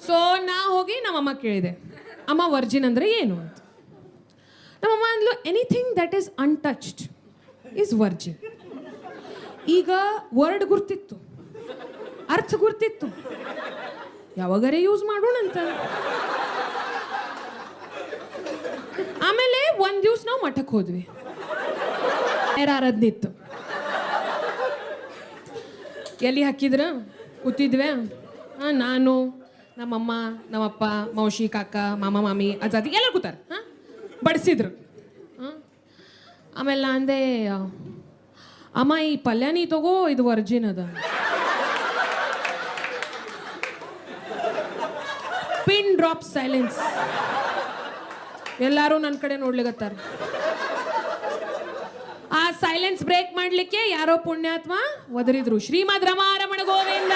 So ನಾ ಹೋಗಿ ನಮ್ಮಮ್ಮ ಕೇಳಿದೆ, ಅಮ್ಮ ವರ್ಜಿನ್ ಅಂದರೆ ಏನು ಅಂತ. ನಮ್ಮಮ್ಮ ಅಂದ್ಲು, anything that is untouched is Virgin. ಈಗ ವರ್ಡ್ ಗುರ್ತಿತ್ತು, ಅರ್ಥ ಗುರ್ತಿತ್ತು, ಯಾವಾಗರೇ ಯೂಸ್ ಮಾಡೋಣಂತ. ಆಮೇಲೆ ಒಂದು ದಿವ್ಸ ನಾವು ಮಠಕ್ಕೆ ಹೋದ್ವಿ, ಆರಾಧನಿತ್ತು. ಎಲ್ಲಿ ಹಾಕಿದ್ರ ಕೂತಿದ್ವೆ, ನಾನು ನಮ್ಮಮ್ಮ ನಮ್ಮಪ್ಪ ಮೌಶಿ ಕಾಕ ಮಾಮ ಮಾಮಿ ಅಜ್ಜಾತಿ ಎಲ್ಲ ಕೂತಾರ. ಬಡಿಸಿದ್ರು. ಆಮೇಲೆ ನಾ ಅಂದೆ, ಅಮ್ಮ ಈ ಪಲ್ಯ ನೀ ತಗೋ, ಇದು ವರ್ಜಿನ್ ಅದ. Pin drop silence. ಎಲ್ಲರೂ ನನ್ನ ಕಡೆ ನೋಡ್ಲಿಕತ್ತಾರ. ಆ ಸೈಲೆನ್ಸ್ ಬ್ರೇಕ್ ಮಾಡ್ಲಿಕ್ಕೆ ಯಾರೋ ಪುಣ್ಯಾತ್ಮ ಒದರಿದ್ರು, ಶ್ರೀಮದ್ ರಮಾರಮಣ ಗೋವಿಂದ.